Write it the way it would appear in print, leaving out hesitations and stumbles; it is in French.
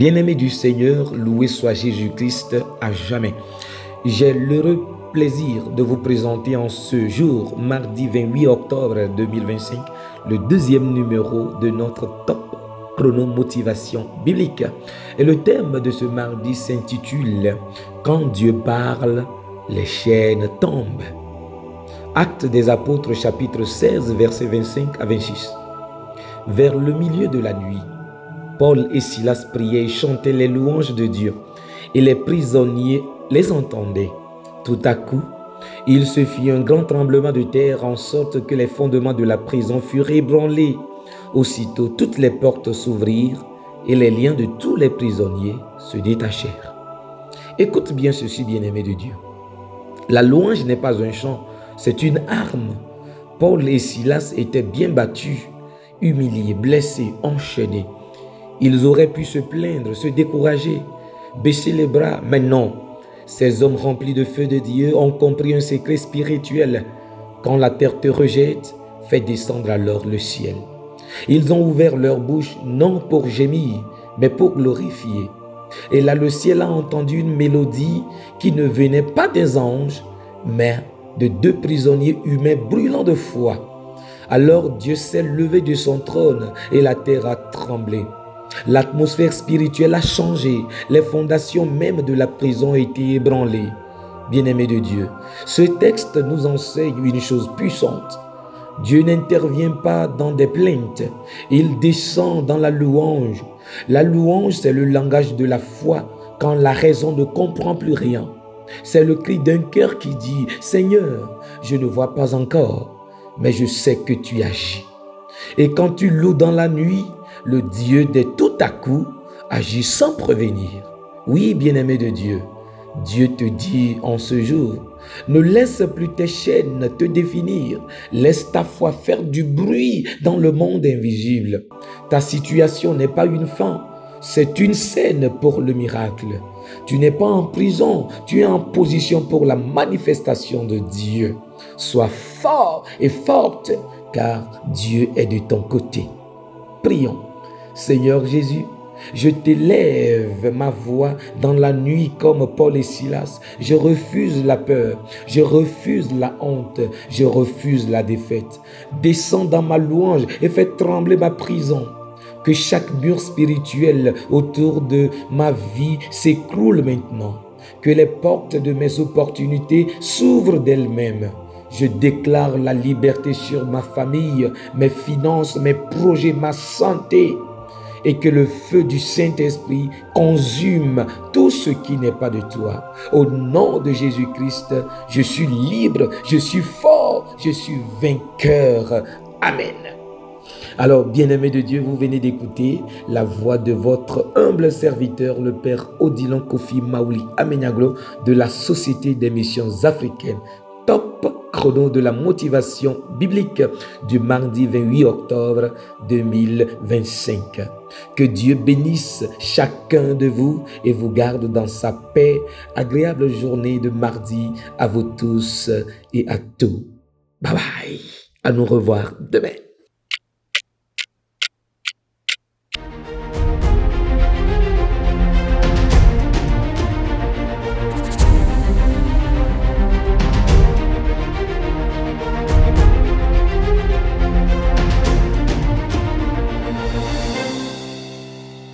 Bien-aimés du Seigneur, loué soit Jésus-Christ à jamais. J'ai l'heureux plaisir de vous présenter en ce jour, mardi 28 octobre 2025, le deuxième numéro de notre top chrono motivation biblique. Et le thème de ce mardi s'intitule « Quand Dieu parle, les chaînes tombent ». Actes des Apôtres chapitre 16 versets 25 à 26. Vers le milieu de la nuit, Paul et Silas priaient et chantaient les louanges de Dieu, et les prisonniers les entendaient. Tout à coup, il se fit un grand tremblement de terre, en sorte que les fondements de la prison furent ébranlés. Aussitôt, toutes les portes s'ouvrirent, et les liens de tous les prisonniers se détachèrent. Écoute bien ceci, bien-aimé de Dieu. La louange n'est pas un chant, c'est une arme. Paul et Silas étaient bien battus, humiliés, blessés, enchaînés. Ils auraient pu se plaindre, se décourager, baisser les bras, mais non. Ces hommes remplis de feu de Dieu ont compris un secret spirituel. Quand la terre te rejette, fais descendre alors le ciel. Ils ont ouvert leur bouche non pour gémir, mais pour glorifier. Et là, le ciel a entendu une mélodie qui ne venait pas des anges, mais de deux prisonniers humains brûlants de foi. Alors Dieu s'est levé de son trône et la terre a tremblé. L'atmosphère spirituelle a changé, les fondations même de la prison ont été ébranlées. Bien-aimés de Dieu, ce texte nous enseigne une chose puissante. Dieu n'intervient pas dans des plaintes, il descend dans la louange. La louange, c'est le langage de la foi quand la raison ne comprend plus rien. C'est le cri d'un cœur qui dit « Seigneur, je ne vois pas encore, mais je sais que tu agis. » Et quand tu loues dans la nuit, le Dieu des tout à coup agit sans prévenir. Oui, bien-aimé de Dieu, Dieu te dit en ce jour, ne laisse plus tes chaînes te définir. Laisse ta foi faire du bruit dans le monde invisible. Ta situation n'est pas une fin, c'est une scène pour le miracle. Tu n'es pas en prison, tu es en position pour la manifestation de Dieu. Sois fort et forte, car Dieu est de ton côté. Prions. Seigneur Jésus, je t'élève ma voix dans la nuit comme Paul et Silas. Je refuse la peur, je refuse la honte, je refuse la défaite. Descends dans ma louange et fais trembler ma prison. Que chaque mur spirituel autour de ma vie s'écroule maintenant. Que les portes de mes opportunités s'ouvrent d'elles-mêmes. Je déclare la liberté sur ma famille, mes finances, mes projets, ma santé. Et que le feu du Saint-Esprit consume tout ce qui n'est pas de toi. Au nom de Jésus-Christ, je suis libre, je suis fort, je suis vainqueur. Amen. Alors, bien-aimés de Dieu, vous venez d'écouter la voix de votre humble serviteur, le Père Odilon Kofi Maouli Amenyaglo de la Société des Missions Africaines. Top chrono de la motivation biblique du mardi 28 octobre 2025. Que Dieu bénisse chacun de vous et vous garde dans sa paix. Agréable journée de mardi à vous tous et à tous. Bye bye. À nous revoir demain.